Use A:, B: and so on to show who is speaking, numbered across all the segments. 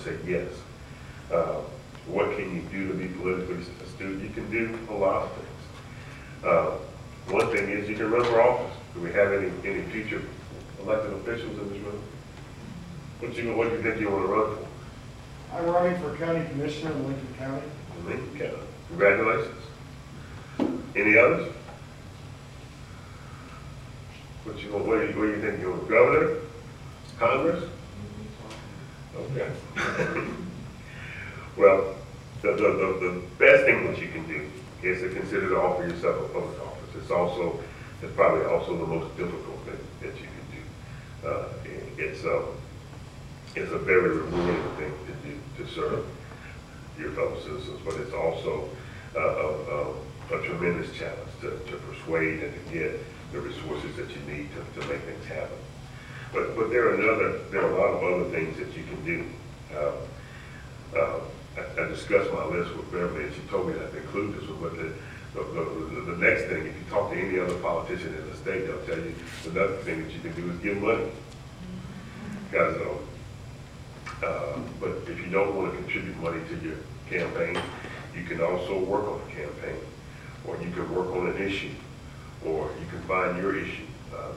A: say yes. What can you do to be politically astute? You can do a lot of things. One thing is you can run for office. Do we have any future elected officials in this room? What do you think you want to run for?
B: I'm running for county commissioner in Lincoln County.
A: In Lincoln County. Congratulations. Any others? What do you think you want? Governor? Congress? Okay. Well, the best thing that you can do is to consider to offer yourself a public office. It's probably also the most difficult thing that you can do. It's a very rewarding thing to do, to serve your fellow citizens, but it's also a tremendous challenge to persuade and to get the resources that you need to make things happen. But there are a lot of other things that you can do. I discussed my list with Beverly, and she told me that to include this one. But the next thing, if you talk to any other politician in the state, they'll tell you another thing that you can do is give money. Because, but if you don't want to contribute money to your campaign, you can also work on the campaign, or you can work on an issue, or you can find your issue.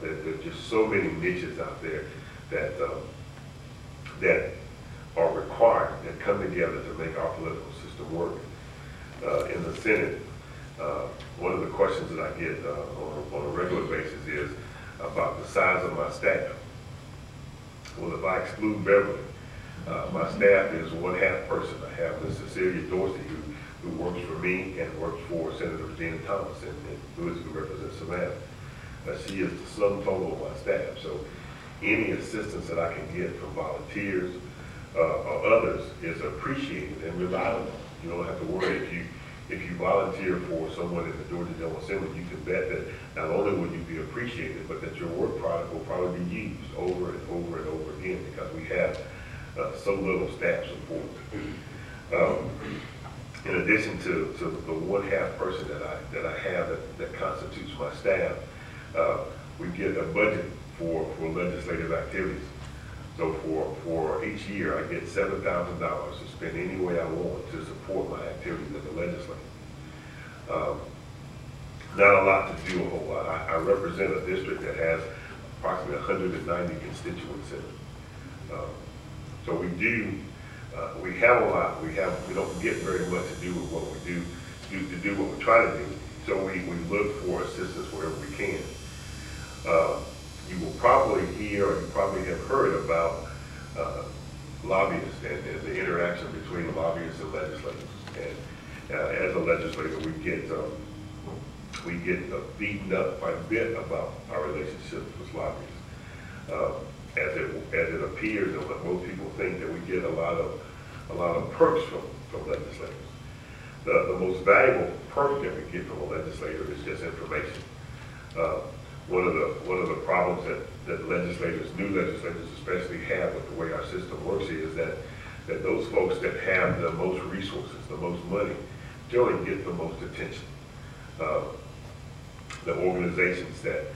A: There's just so many niches out there that are required, that come together to make our political system work. In the Senate, one of the questions that I get on a regular basis is about the size of my staff. Well, if I exclude Beverly, my staff is one-half person. I have Ms. Cecilia Dorsey, who works for me and works for Senator Regina Thomas, who represents Savannah. She is the sum total of my staff. So any assistance that I can get from volunteers or others is appreciated and relied on. You don't have to worry if you volunteer for someone in the Georgia General Assembly, you can bet that not only will you be appreciated, but that your work product will probably be used over and over and over again, because we have so little staff support. In addition to the one-half person that I have that constitutes my staff, we get a budget for legislative activities. So for each year, I get $7,000 to spend any way I want to support my activities in the legislature. Not a lot to do a whole lot. I represent a district that has approximately 190 constituents in it. So we have a lot. We don't get very much to do with what we do to do what we try to do. So we look for assistance wherever we can. You will probably hear, or you probably have heard about lobbyists and the interaction between lobbyists and legislators. And as a legislator, we get beaten up quite a bit about our relationships with lobbyists. As it appears, and what most people think, that we get a lot of perks from legislators. The most valuable perk that we get from a legislator is just information. One of the problems that legislators, new legislators especially, have with the way our system works is that those folks that have the most resources, the most money, generally get the most attention. The organizations that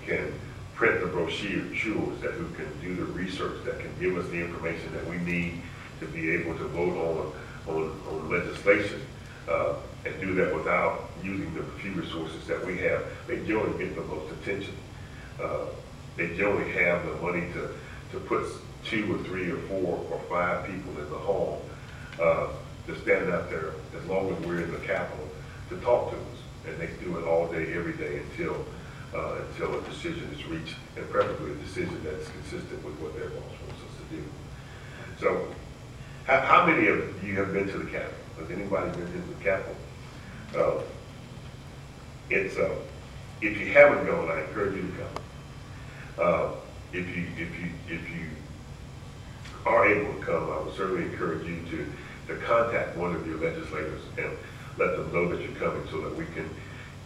A: can print the brochures, that who can do the research, that can give us the information that we need to be able to vote on legislation, and do that without using the few resources that we have, they generally get the most attention. They generally have the money to put 2 or 3 or 4 or 5 people in the hall to stand out there as long as we're in the Capitol to talk to us. And they do it all day, every day until a decision is reached, and preferably a decision that's consistent with what their boss wants us to do. So, how many of you have been to the Capitol? Has anybody been to the Capitol? If you haven't gone, I encourage you to come. If you are able to come, I would certainly encourage you to contact one of your legislators and let them know that you're coming, so that we can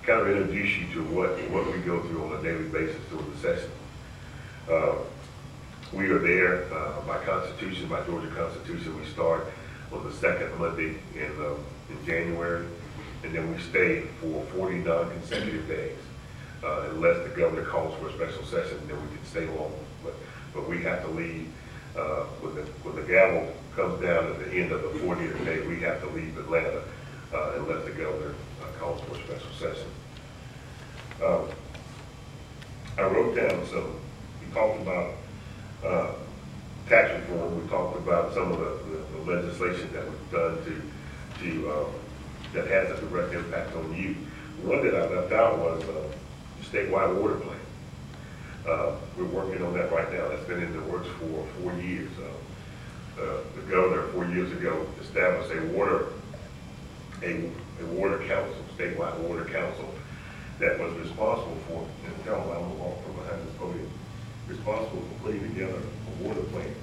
A: kind of introduce you to what we go through on a daily basis during the session. We are there by Constitution, by Georgia Constitution. We start on the second Monday in January, and then we stay for 49 consecutive days. Unless the governor calls for a special session, then we can stay longer. But we have to leave when the gavel comes down at the end of the 40th day, we have to leave Atlanta unless the governor calls for a special session. I wrote down some, we talked about tax reform, we talked about some of the legislation that we've done that has a direct impact on you. One that I left out was the statewide water plan. We're working on that right now. That's been in the works for 4 years. The governor 4 years ago established a water council, statewide water council, that was responsible for, and tell them I will walk from behind this podium, responsible for putting together a water plan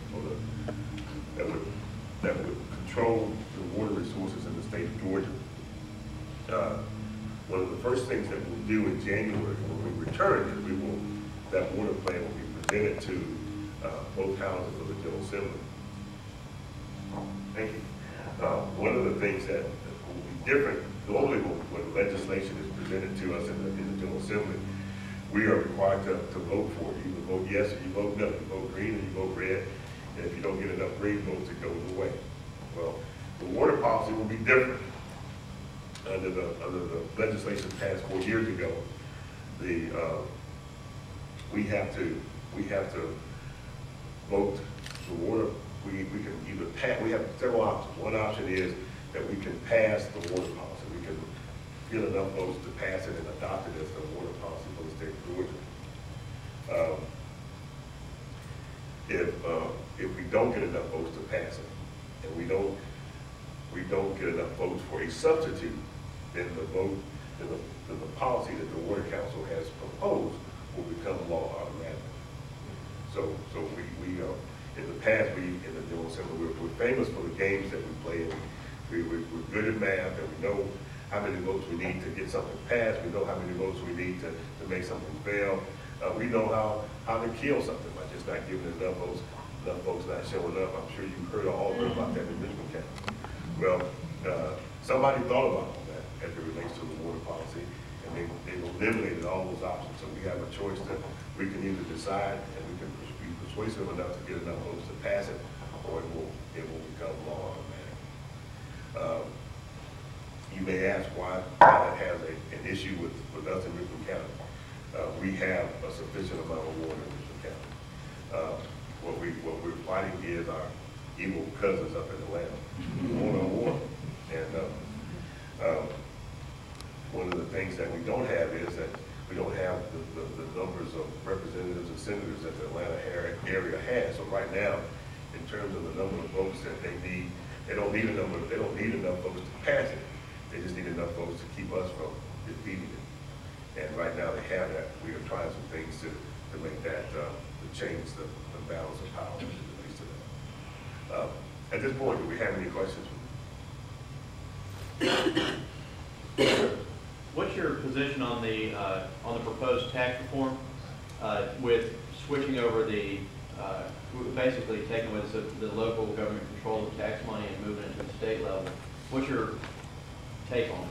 A: that would control the water resources in the state of Georgia. One of the first things that we'll do in January when we return is that water plan will be presented to both houses of the General Assembly. Thank you. One of the things that will be different, normally when legislation is presented to us in the General Assembly, we are required to vote for it. You can vote yes or you vote no. You vote green or you vote red. And if you don't get enough green votes, it goes away. Well, the water policy will be different. Under the legislation passed 4 years ago, we have to vote the water. We can either pass. We have several options. One option is that we can pass the water policy. We can get enough votes to pass it and adopt it as the water policy for the state of Georgia. If we don't get enough votes to pass it, and we don't get enough votes for a substitute, then the policy that the Water Council has proposed will become law automatically. So we in the past, in the General Assembly, we're famous for the games that we play. We're good at math, and we know how many votes we need to get something passed. We know how many votes we need to make something fail. We know how to kill something by just not giving enough votes, enough folks not showing up. I'm sure you've heard all about that in Richmond County. Well, somebody thought about all that as it relates to the water policy, and they've eliminated all those options. So we have a choice that we can either decide, and we can be persuasive enough to get enough votes to pass it, or it will become law automatic. You may ask why that has an issue with us in Richmond County. We have a sufficient amount of water in Richmond County. What we're fighting is our evil cousins up in Atlanta. We want our water. And one of the things that we don't have is that we don't have the numbers of representatives and senators that the Atlanta area has. So right now, in terms of the number of votes that they need, they don't need enough votes to pass it. They just need enough votes to keep us from defeating it. And right now they have that. We are trying some things to make that, to change the balance of power as it relates to that. At this point, do we have any questions?
C: What's your position on the proposed tax reform with switching over basically taking away the local government control of tax money and moving it to the state level? What's your take on it?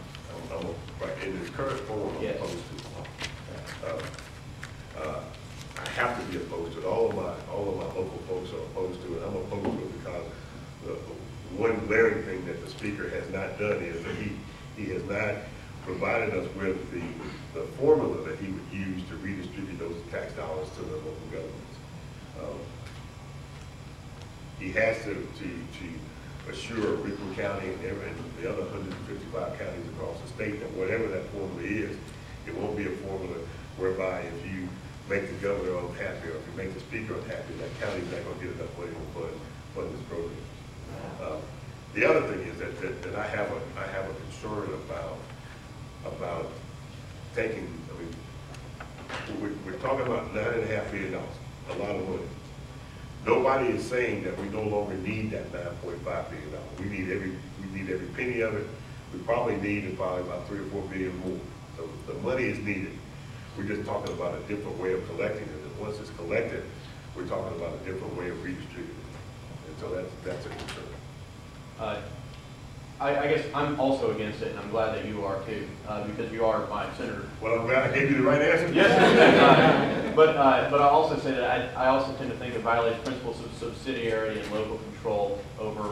A: Right, in its current form, I'm
C: yes.
A: opposed to it. I have to be opposed to it. All of my local folks are opposed to it. I'm opposed to it because the one glaring thing that the speaker has not done is that he has not provided us with the formula that he would use to redistribute those tax dollars to the local governments. He has to assure Richmond County and the other 155 counties across the state that whatever that formula is, it won't be a formula whereby if you make the governor unhappy or if you make the speaker unhappy, that county's not going to get enough money to fund this program. The other thing is that I have a concern about taking. I mean, we're talking about $9.5 billion, a lot of money. Nobody is saying that we no longer need that $9.5 billion. We need every penny of it. We probably need about 3 or 4 billion more. So the money is needed. We're just talking about a different way of collecting it. And once it's collected, we're talking about a different way of redistributing it. And so that's a concern.
C: I guess I'm also against it, and I'm glad that you are too, because you are my senator.
A: Well, I'm glad I gave you the right answer.
C: Yes. But I'll also say that I also tend to think it violates principles of subsidiarity and local control over